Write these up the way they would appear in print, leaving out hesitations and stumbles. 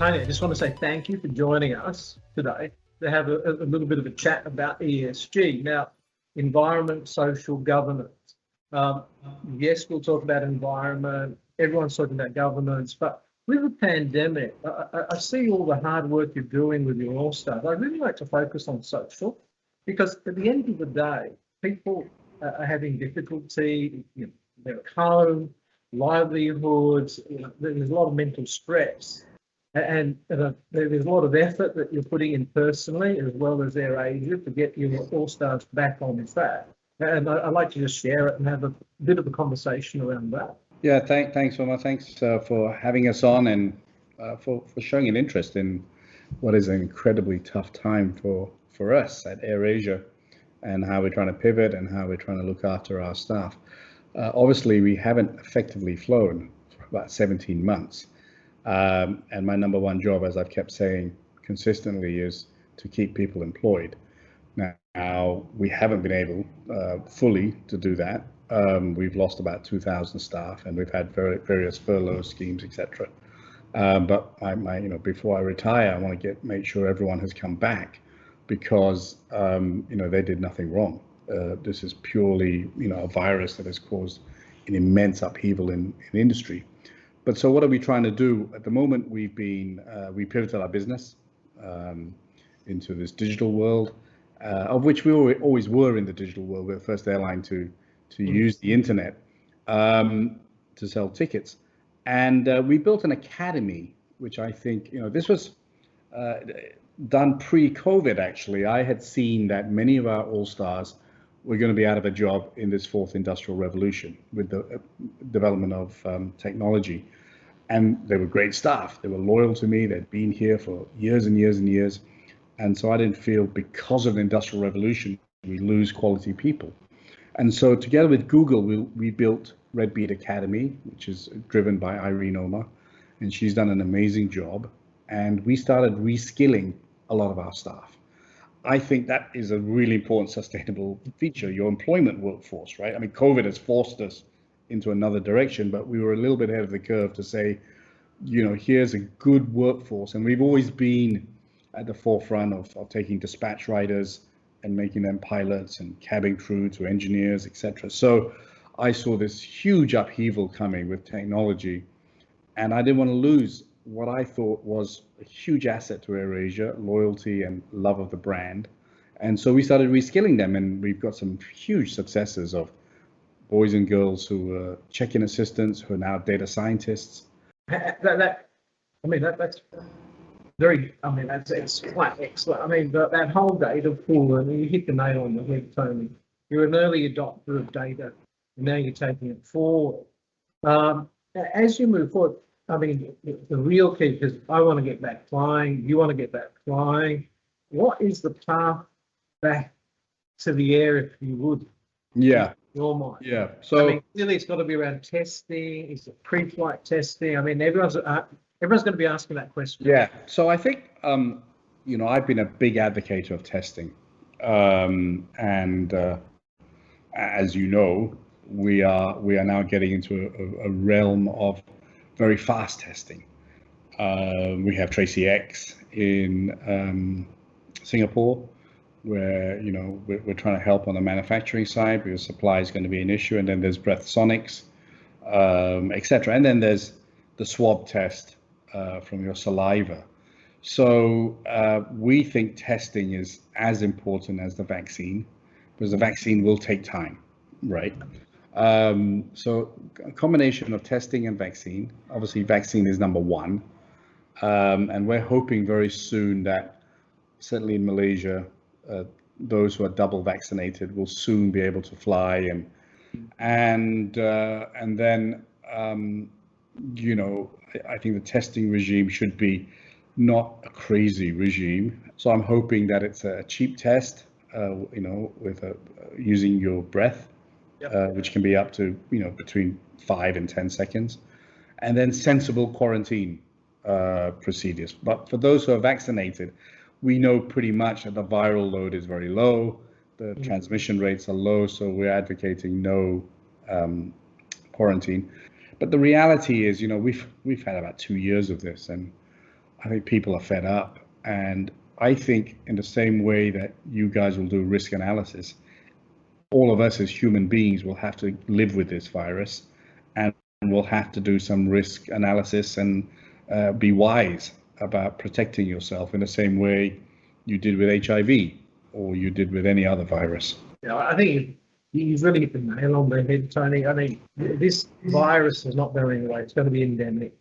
Tony, I just want to say thank you for joining us today to have a little bit of a chat about ESG. Now, environment, social governance. Yes, we'll talk about environment. Everyone's talking about governance, but with the pandemic, I see all the hard work you're doing with your All Stars. I really like to focus on social because at the end of the day, people are having difficulty. They're at home, livelihoods. There's a lot of mental stress. And there's a lot of effort that you're putting in personally, as well as AirAsia, to get your All Stars back on track. And I'd like to just share it and have a bit of a conversation around that. Yeah, thanks, Omar. Thanks for having us on and for showing an interest in what is an incredibly tough time for us at AirAsia and how we're trying to pivot and how we're trying to look after our staff. Obviously, we haven't effectively flown for about 17 months. And my number one job, as I've kept saying consistently, is to keep people employed. Now we haven't been able fully to do that. We've lost about 2,000 staff, and we've had various furlough schemes, etc. But before I retire, I want to make sure everyone has come back, because they did nothing wrong. This is purely a virus that has caused an immense upheaval in industry. But so what are we trying to do at the moment? We pivoted our business into this digital world, of which we always were in the digital world. We're the first airline to use the internet to sell tickets, and we built an academy, which I think this was done pre-COVID. Actually, I had seen that many of our All-Stars were going to be out of a job in this fourth industrial revolution with the development of technology. And they were great staff. They were loyal to me. They'd been here for years and years and years. And so I didn't feel, because of the industrial revolution, we lose quality people. And so together with Google, we built Red Bead Academy, which is driven by Irene Omar, and she's done an amazing job. And we started reskilling a lot of our staff. I think that is a really important sustainable feature, your employment workforce, right? I mean, COVID has forced us into another direction, but we were a little bit ahead of the curve to say, here's a good workforce. And we've always been at the forefront of taking dispatch riders and making them pilots and cabin crew to engineers, etc. So I saw this huge upheaval coming with technology, and I didn't want to lose what I thought was a huge asset to AirAsia, loyalty and love of the brand. And so we started reskilling them, and we've got some huge successes of boys and girls who were check-in assistants who are now data scientists. That's very, it's quite excellent. I mean, that whole data pool, and you hit the nail on the head, Tony. You're an early adopter of data, and now you're taking it forward. As you move forward, the real key, because I want to get back flying, you want to get back flying. What is the path back to the air, if you would? Yeah. Your mind. Yeah. So clearly it's got to be around testing. Is it pre-flight testing? Everyone's going to be asking that question. Yeah. So I think I've been a big advocate of testing, and as you know, we are now getting into a realm of very fast testing. We have Tracy X in Singapore, where we're trying to help on the manufacturing side because supply is going to be an issue, and then there's Breath Sonics, etc. And then there's the swab test from your saliva. So we think testing is as important as the vaccine, because the vaccine will take time, right? So a combination of testing and vaccine. Obviously, vaccine is number one, and we're hoping very soon that, certainly in Malaysia, those who are double vaccinated will soon be able to fly, and then I think the testing regime should be not a crazy regime. So I'm hoping that it's a cheap test, with using your breath, which can be up to between 5 and 10 seconds, and then sensible quarantine procedures. But for those who are vaccinated, we know pretty much that the viral load is very low, the transmission rates are low, so we're advocating no quarantine. But the reality is, we've had about 2 years of this, and I think people are fed up. And I think in the same way that you guys will do risk analysis, all of us as human beings will have to live with this virus, and we'll have to do some risk analysis and be wise about protecting yourself in the same way you did with HIV or you did with any other virus. Yeah, I think you've really hit the nail on the head, Tony. I mean, this virus is not going away. It's going to be endemic.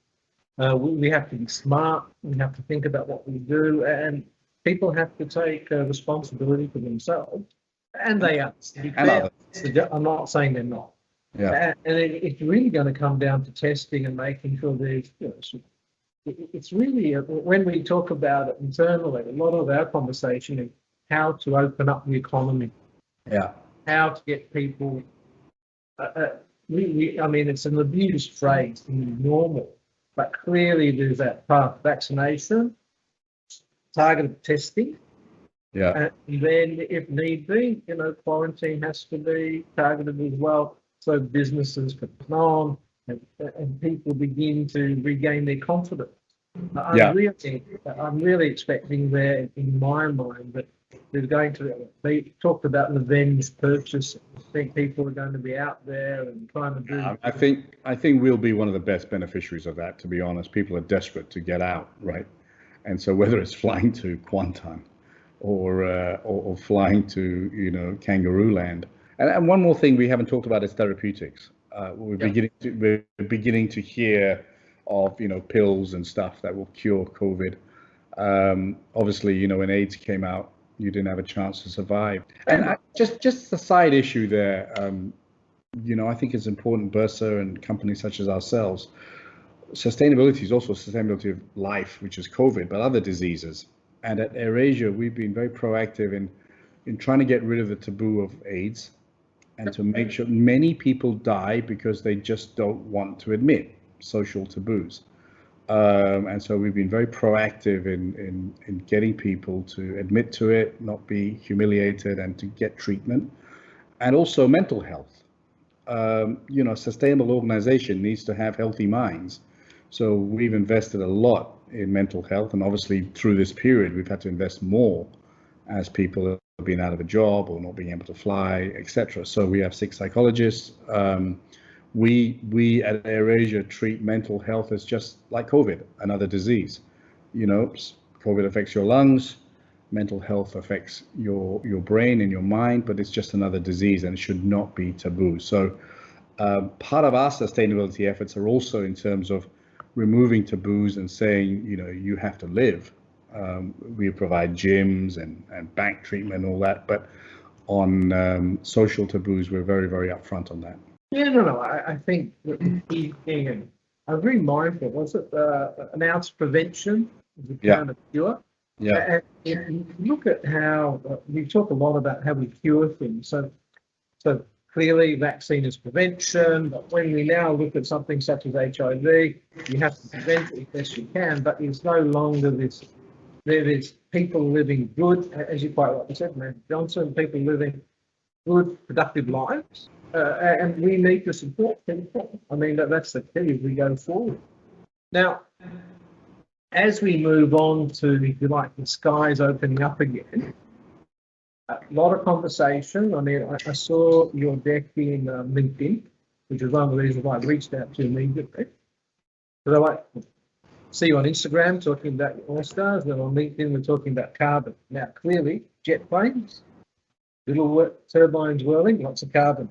We have to be smart. We have to think about what we do, and people have to take responsibility for themselves. And they are. To be fair, I'm not saying they're not. Yeah. And it's really going to come down to testing and making sure there's, it's really, when we talk about it internally, a lot of our conversation is how to open up the economy. Yeah. How to get people, I mean, it's an abused phrase, normal, but clearly there's that path: vaccination, targeted testing. Yeah. And then, if need be, quarantine has to be targeted as well, so businesses can come on and people begin to regain their confidence. I'm really expecting there, in my mind, that there's going to be talked about revenge purchase. I think people are going to be out there and trying to do. I think we'll be one of the best beneficiaries of that. To be honest, people are desperate to get out, right? And so whether it's flying to Kuantan or flying to Kangaroo Land. And one more thing we haven't talked about is therapeutics. We're beginning to hear of pills and stuff that will cure COVID. Obviously, when AIDS came out, you didn't have a chance to survive. And just a side issue there. I think it's important, Bursa and companies such as ourselves. Sustainability is also sustainability of life, which is COVID, but other diseases. And at AirAsia, we've been very proactive in trying to get rid of the taboo of AIDS and to make sure many people die because they just don't want to admit social taboos. And so we've been very proactive in getting people to admit to it, not be humiliated, and to get treatment. And also mental health. A sustainable organization needs to have healthy minds. So we've invested a lot in mental health, and obviously through this period we've had to invest more as people have been out of a job or not being able to fly, etc. So we have 6 psychologists. We at AirAsia treat mental health as just like COVID, another disease. COVID affects your lungs, mental health affects your brain and your mind, but it's just another disease and it should not be taboo. So part of our sustainability efforts are also in terms of removing taboos and saying, you have to live. We provide gyms and back treatment and all that, but on social taboos, we're very, very upfront on that. Yeah, no, I think the key thing, and I'm very mindful, was it an ounce prevention is a kind of cure? Yeah. And look at how we talk a lot about how we cure things. So clearly vaccine is prevention, but when we now look at something such as HIV, you have to prevent it as best you can, but it's no longer this. There is people living good, as you quite rightly said, Mary Johnson, people living good, productive lives. And we need to support people. I mean, that's the key as we go forward. Now, as we move on to, if you like, the skies opening up again, a lot of conversation. I mean, I saw your deck in LinkedIn, which is one of the reasons why I reached out to you immediately. But I see you on Instagram talking about your All-Stars, and on LinkedIn we're talking about carbon. Now, clearly, jet planes, little turbines whirling, lots of carbon.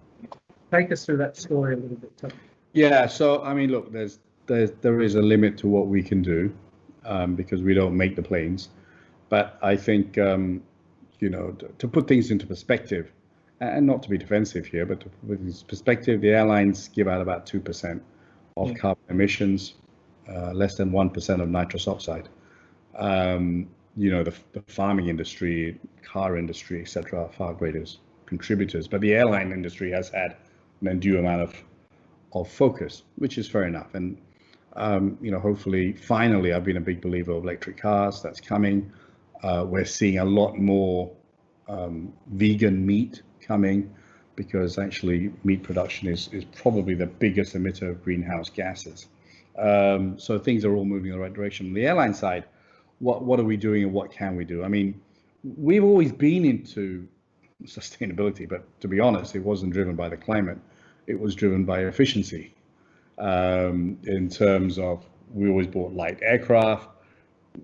Take us through that story a little bit, Tom. Yeah, so I mean, look, there is a limit to what we can do because we don't make the planes. But I think, to put things into perspective, and not to be defensive here, but to put things into perspective, the airlines give out about 2% of carbon emissions, less than 1% of nitrous oxide. The farming industry, car industry, etc., are far greater contributors. But the airline industry has had an undue amount of focus, which is fair enough. And hopefully, finally, I've been a big believer of electric cars. That's coming. We're seeing a lot more vegan meat coming because actually meat production is probably the biggest emitter of greenhouse gases. So things are all moving in the right direction. On the airline side, what are we doing and what can we do? I mean, we've always been into sustainability, but to be honest, it wasn't driven by the climate. It was driven by efficiency. In terms of, we always bought light aircraft.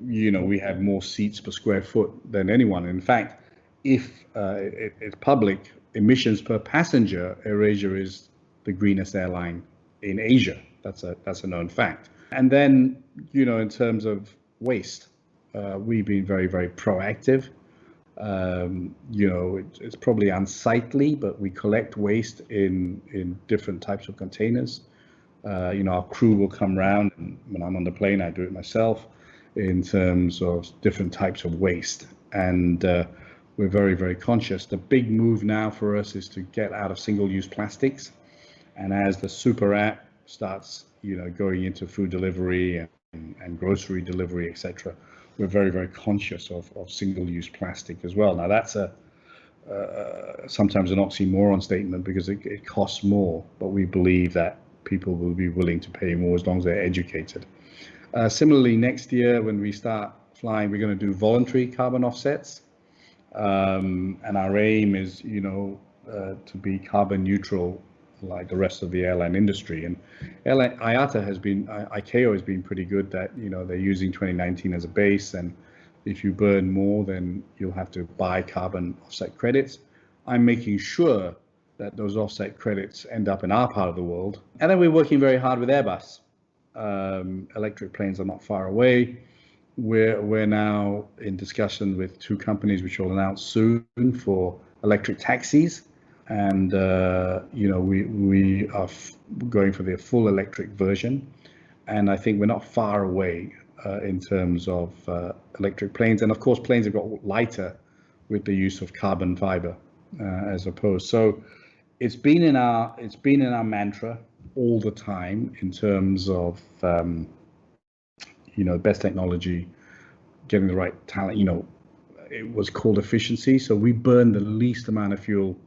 We had more seats per square foot than anyone. In fact, if it's public, emissions per passenger, AirAsia is the greenest airline in Asia. That's a known fact. And then, in terms of waste, we've been very, very proactive. It's probably unsightly, but we collect waste in different types of containers. Our crew will come around, and when I'm on the plane, I do it myself, in terms of different types of waste. And we're very, very conscious. The big move now for us is to get out of single-use plastics. And as the super app starts, going into food delivery and grocery delivery, etc., we're very, very conscious of single-use plastic as well. Now, that's sometimes an oxymoron statement because it costs more, but we believe that people will be willing to pay more as long as they're educated. Similarly, next year when we start flying, we're going to do voluntary carbon offsets, and our aim is, to be carbon neutral like the rest of the airline industry. And IATA ICAO has been pretty good that, they're using 2019 as a base, and if you burn more, then you'll have to buy carbon offset credits. I'm making sure that those offset credits end up in our part of the world. And then we're working very hard with Airbus. Electric planes are not far away. We're now in discussion with 2 companies which will announce soon for electric taxis. And, we are going for the full electric version. And I think we're not far away in terms of electric planes. And of course, planes have got lighter with the use of carbon fiber as opposed. So it's been in our mantra all the time in terms of, best technology, getting the right talent. It was called efficiency. So we burn the least amount of fuel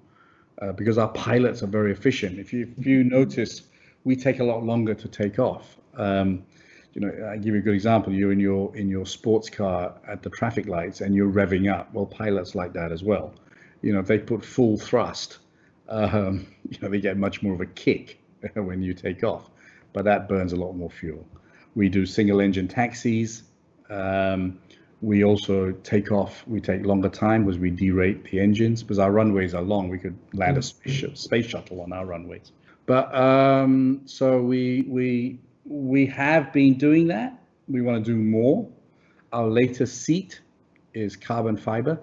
because our pilots are very efficient. If you notice, we take a lot longer to take off. I give you a good example. You're in your sports car at the traffic lights and you're revving up. Well, pilots like that as well. If they put full thrust, they get much more of a kick when you take off, but that burns a lot more fuel. We do single engine taxis. We also take off, we take longer time because we derate the engines because our runways are long. We could land a space shuttle on our runways. But so we have been doing that. We want to do more. Our latest seat is carbon fiber.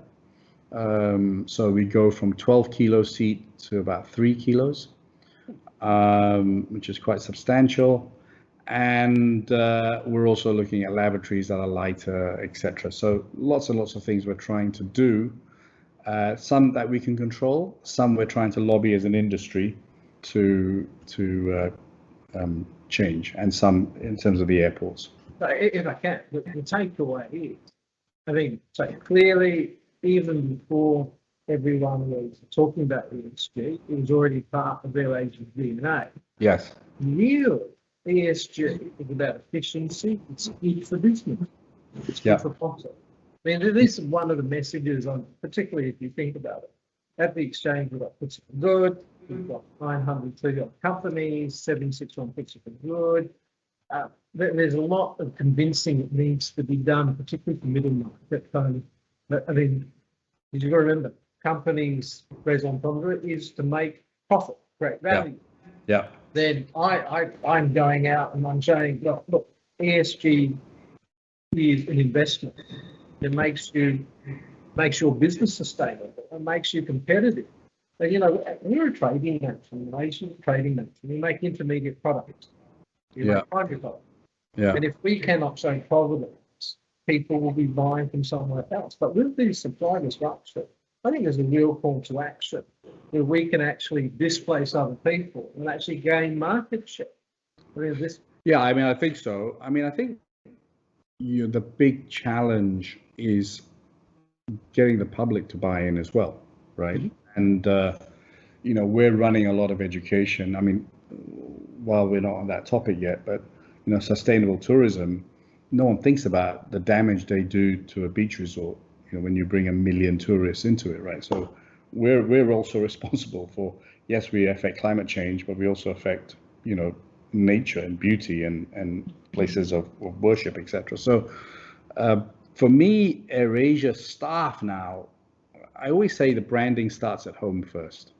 So we go from 12 kilo seat to about 3 kilos, which is quite substantial. And we're also looking at lavatories that are lighter, etc. So lots and lots of things we're trying to do. Some that we can control, some we're trying to lobby as an industry to change, and some in terms of the airports. If I can, the takeaway is, I think, so clearly, even before everyone was talking about ESG, it was already part of their Asian DNA. Yes. Really, ESG is about efficiency. It's good for business. It's good for profit. I mean, this is one of the messages on, particularly if you think about it. At the exchange, we've got Pizza for Good. We've got 930 companies, 761 Pizza for Good. There's a lot of convincing that needs to be done, particularly for middle market. I mean, you've got to remember, companies' raison d'etre is to make profit, create value. Yeah. Then I'm going out and I'm saying, look, ESG is an investment that makes your business sustainable and makes you competitive. And, we're a trading nation, Asian trading nation. We make intermediate products. We make primary products. Yeah. And if we cannot show provenance, people will be buying from somewhere else. But with these supply disruption, I think there's a real call to action where we can actually displace other people and actually gain market share. I think so. I think the big challenge is getting the public to buy in as well, right? Mm-hmm. And we're running a lot of education. I mean, while we're not on that topic yet, but sustainable tourism no one thinks about the damage they do to a beach resort, when you bring 1 million tourists into it, right? So we're also responsible for, yes, we affect climate change, but we also affect, nature and beauty and places of worship, etc. So for me, AirAsia staff now, I always say the branding starts at home first.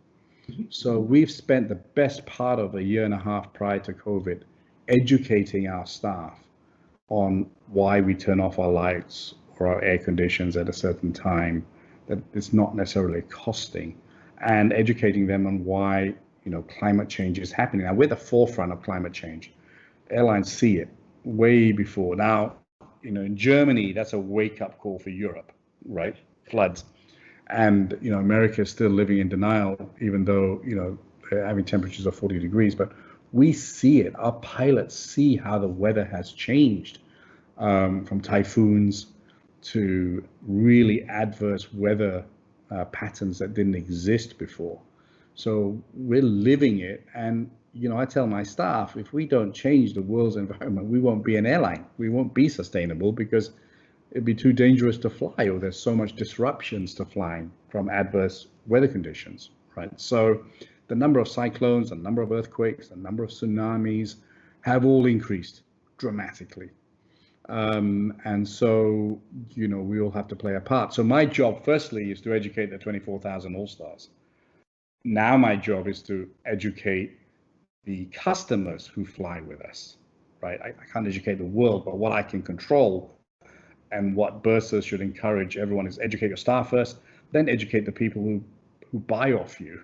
So we've spent the best part of 1.5 years prior to COVID educating our staff on why we turn off our lights or our air conditions at a certain time, that it's not necessarily costing, and educating them on why, climate change is happening. Now, we're the forefront of climate change. Airlines see it way before. Now, in Germany, that's a wake-up call for Europe, right? Floods. And, America is still living in denial, even though, they're having temperatures of 40 degrees. But we see it. Our pilots see how the weather has changed, from typhoons to really adverse weather patterns that didn't exist before. So we're living it. And, I tell my staff, if we don't change the world's environment, we won't be an airline. We won't be sustainable because it'd be too dangerous to fly, or there's so much disruptions to flying from adverse weather conditions, right? So the number of cyclones, the number of earthquakes, the number of tsunamis have all increased dramatically. And so, we all have to play a part. So my job, firstly, is to educate the 24,000 All-Stars. Now my job is to educate the customers who fly with us, right? I can't educate the world, but what I can control and what Bursa should encourage everyone is educate your staff first, then educate the people who buy off you.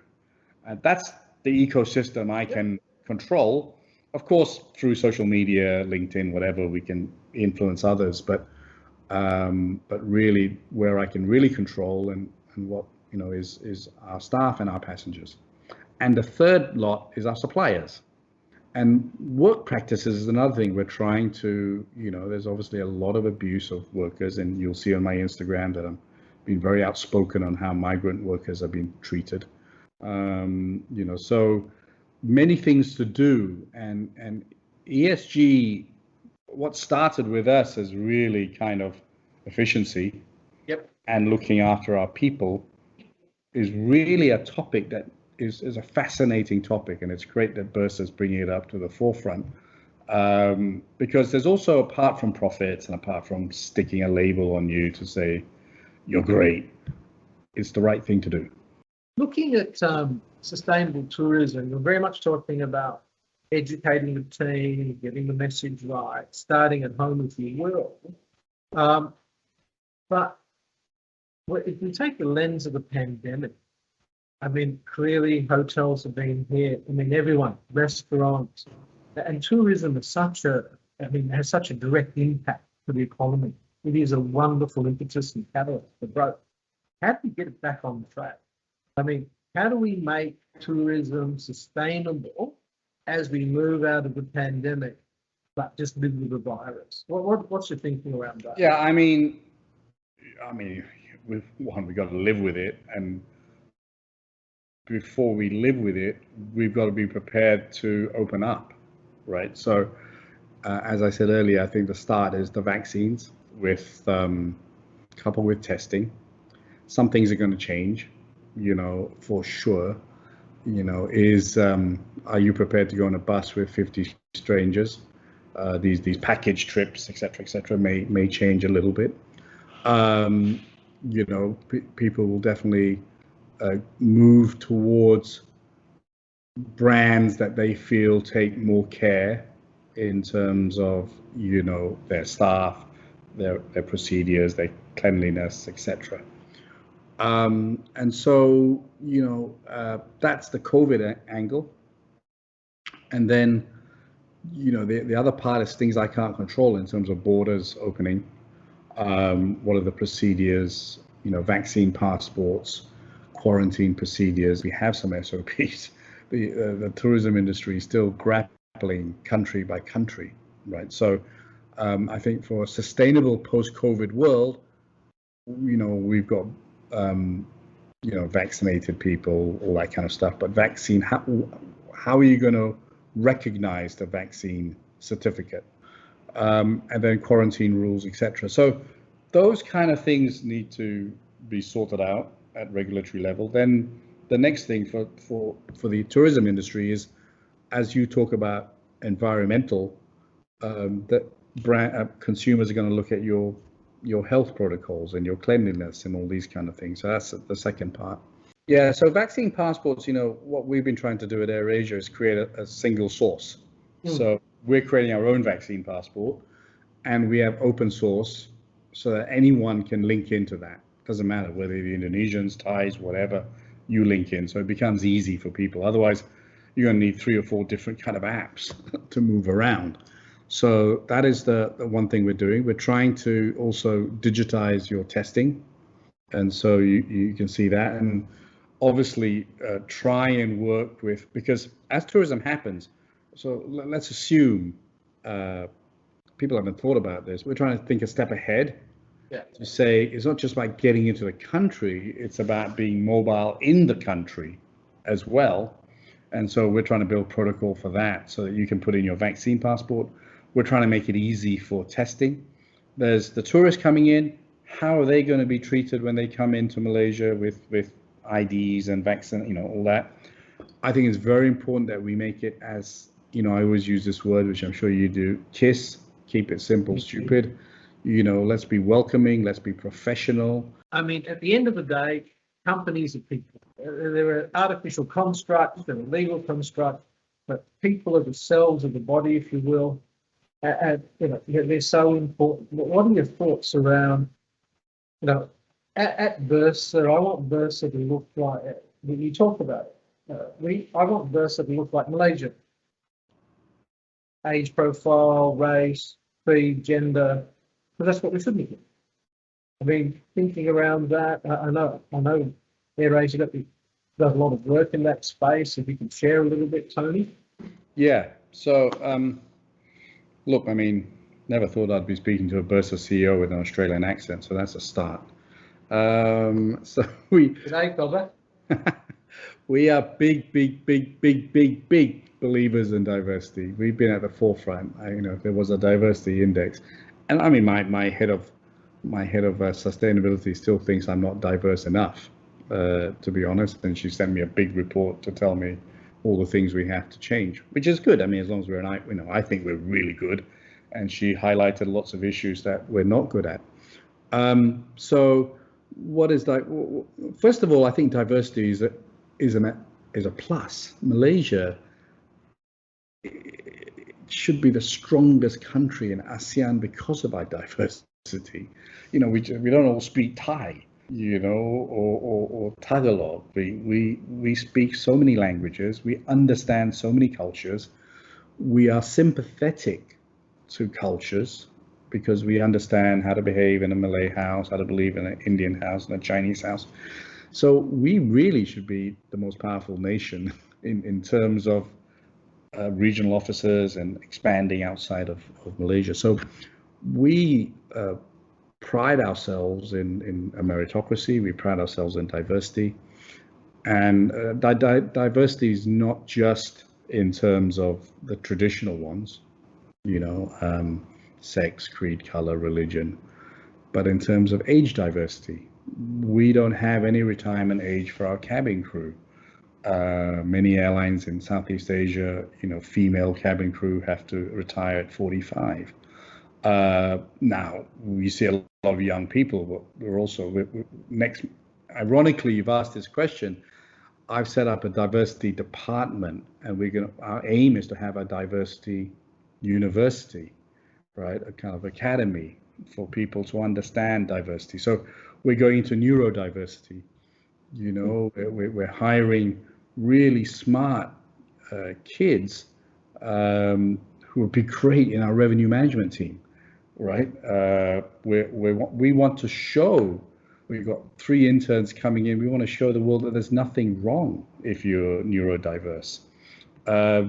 And that's the ecosystem I can control. Of course, through social media, LinkedIn, whatever, we can influence others, but really where I can really control and what, is our staff and our passengers. And the third lot is our suppliers. And work practices is another thing we're trying to, there's obviously a lot of abuse of workers, and you'll see on my Instagram that I'm being very outspoken on how migrant workers are being treated. So many things to do, and ESG, what started with us as really kind of efficiency and looking after our people is really a topic that is a fascinating topic, and it's great that Bursa is bringing it up to the forefront, because there's also, apart from profits and apart from sticking a label on you to say you're great, it's the right thing to do. Looking at sustainable tourism, you're very much talking about educating the team, getting the message right, starting at home if you will. But if you take the lens of the pandemic, clearly hotels have been here. Everyone, restaurants, and tourism is has such a direct impact to the economy. It is a wonderful impetus and catalyst for growth. How do we get it back on the track? How do we make tourism sustainable as we move out of the pandemic, but just live with the virus? What's your thinking around that? Yeah, we've got to live with it, and before we live with it, we've got to be prepared to open up, right? So, as I said earlier, I think the start is the vaccines, with coupled with testing. Some things are going to change, for sure. Are you prepared to go on a bus with 50 strangers? These package trips, etc., may change a little bit. People will definitely move towards brands that they feel take more care in terms of, their staff, their procedures, their cleanliness, etc. And so, that's the COVID angle. And then, the other part is things I can't control in terms of borders opening. What are the procedures, vaccine passports, quarantine procedures. We have some SOPs. The tourism industry is still grappling country by country, right? So I think for a sustainable post-COVID world, we've got, vaccinated people, all that kind of stuff. But vaccine, how are you going to recognize the vaccine certificate? and then quarantine rules, etc. So those kind of things need to be sorted out at regulatory level. Then the next thing for the tourism industry is, as you talk about environmental, that consumers are going to look at your health protocols and your cleanliness and all these kind of things. So that's the second part. Yeah, so vaccine passports, what we've been trying to do at AirAsia is create a single source. So we're creating our own vaccine passport, and we have open source so that anyone can link into that. Doesn't matter whether the Indonesians, Thais, whatever, you link in. So it becomes easy for people. Otherwise, you're going to need 3 or 4 different kind of apps to move around. So that is the one thing we're doing. We're trying to also digitize your testing. And so you can see that. And obviously try and work with, because as tourism happens, so let's assume people haven't thought about this. We're trying to think a step ahead. Yeah. To say it's not just about getting into the country, it's about being mobile in the country as well. And so we're trying to build protocol for that so that you can put in your vaccine passport. We're trying to make it easy for testing. There's the tourists coming in. How are they going to be treated when they come into Malaysia with IDs and vaccine, all that? I think it's very important that we make it as, I always use this word, which I'm sure you do, KISS, keep it simple, stupid. Let's be welcoming, let's be professional. I mean, at the end of the day, companies are people. There are artificial constructs, there are legal constructs, but people are the cells of the body, if you will. And they're so important. What are your thoughts around, at Bursa? I want Bursa to look like, you talk about it. I want Bursa to look like Malaysia. Age profile, race, creed, gender, because that's what we should be doing. I mean, thinking around that, I know AirAsia does a lot of work in that space. If you can share a little bit, Tony. Yeah. So, look, I mean, never thought I'd be speaking to a Bursa CEO with an Australian accent, so that's a start. So G'day, Cobber. We are big believers in diversity. We've been at the forefront. There was a diversity index, and I mean, my head of sustainability still thinks I'm not diverse enough, to be honest. And she sent me a big report to tell me all the things we have to change, which is good. I mean, as long as I think we're really good. And she highlighted lots of issues that we're not good at. So what is that? First of all, I think diversity is a plus. Malaysia should be the strongest country in ASEAN because of our diversity. We don't all speak Thai, or Tagalog. We speak so many languages. We understand so many cultures. We are sympathetic to cultures because we understand how to behave in a Malay house, how to behave in an Indian house, and a Chinese house. So we really should be the most powerful nation in terms of regional officers and expanding outside of Malaysia. So we pride ourselves in a meritocracy. We pride ourselves in diversity. And diversity is not just in terms of the traditional ones, sex, creed, color, religion, but in terms of age diversity. We don't have any retirement age for our cabin crew. Many airlines in Southeast Asia, female cabin crew have to retire at 45. Now we see a lot of young people, but we're also next. Ironically, you've asked this question. I've set up a diversity department, and our aim is to have a diversity university, right? A kind of academy for people to understand diversity. So we're going into neurodiversity. We're hiring really smart kids who would be great in our revenue management team, right? We want to show. We've got 3 interns coming in. We want to show the world that there's nothing wrong if you're neurodiverse.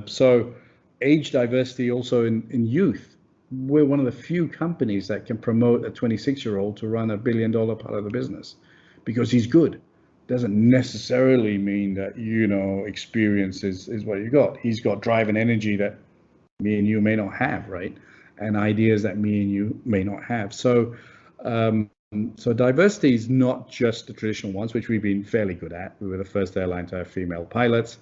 So age diversity also in youth. We're one of the few companies that can promote a 26-year-old to run $1 billion part of the business because he's good. Doesn't necessarily mean that, experience is what you got. He's got drive and energy that me and you may not have, right? and ideas that me and you may not have. So so diversity is not just the traditional ones, which we've been fairly good at. We were the first airline to have female pilots.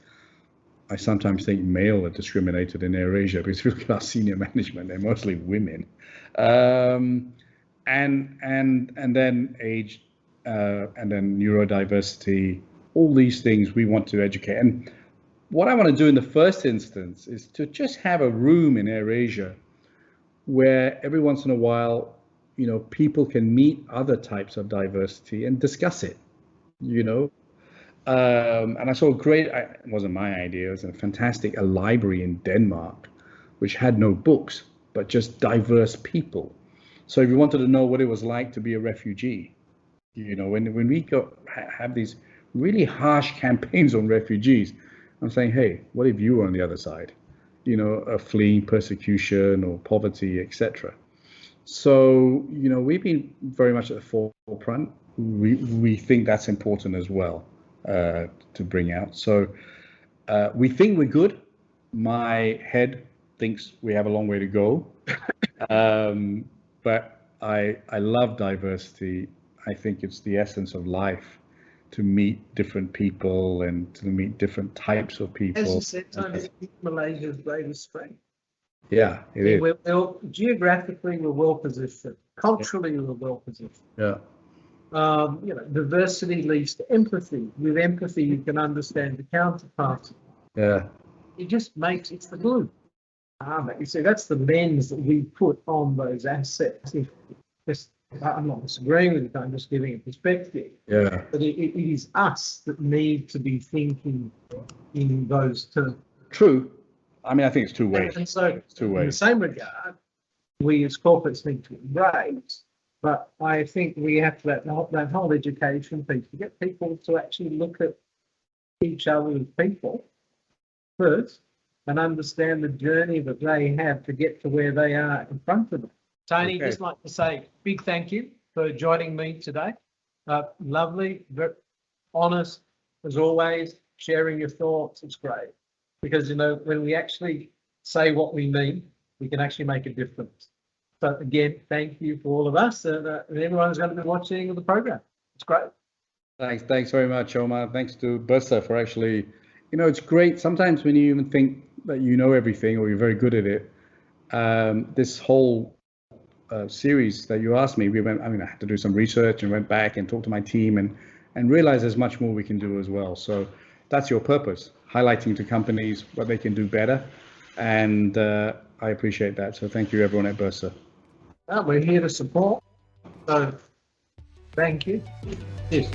I sometimes think male are discriminated in AirAsia because if you look at our senior management, they're mostly women. And then age, and then neurodiversity, all these things we want to educate. And what I want to do in the first instance is to just have a room in AirAsia where every once in a while, people can meet other types of diversity and discuss it, And I saw it wasn't my idea, it was a library in Denmark, which had no books, but just diverse people. So if you wanted to know what it was like to be a refugee, when we have these really harsh campaigns on refugees, I'm saying, hey, what if you were on the other side, fleeing persecution or poverty, etc. So, we've been very much at the forefront. We think that's important as well to bring out. So we think we're good. My head thinks we have a long way to go. But I love diversity. I think it's the essence of life, to meet different people and to meet different types of people. As you said, Tony, Malaysia's greatest strength. Yeah, it is. Geographically, we're well positioned. Culturally, we're well positioned. Yeah. Diversity leads to empathy. With empathy, you can understand the counterparts. Yeah. It's the glue. You see, that's the lens that we put on those assets. I'm not disagreeing with it, I'm just giving a perspective. Yeah. But it is us that need to be thinking in those terms. True. I mean, I think it's two ways. And so, it's two ways. In the same regard, we as corporates need to embrace, but I think we have to that whole education piece to get people to actually look at each other as people first and understand the journey that they have to get to where they are in front of them. Tony, just like to say big thank you for joining me today. Lovely, very honest, as always, sharing your thoughts. It's great because, when we actually say what we mean, we can actually make a difference. So again, thank you for all of us and everyone who's going to be watching the program. It's great. Thanks very much, Omar. Thanks to Bursa for actually, it's great. Sometimes when you even think that you know everything or you're very good at it, this whole series that you asked me, I had to do some research and went back and talked to my team and realized there's much more we can do as well. So that's your purpose, highlighting to companies what they can do better. And I appreciate that. So thank you, everyone at Bursa. We're here to support. So thank you. Yes.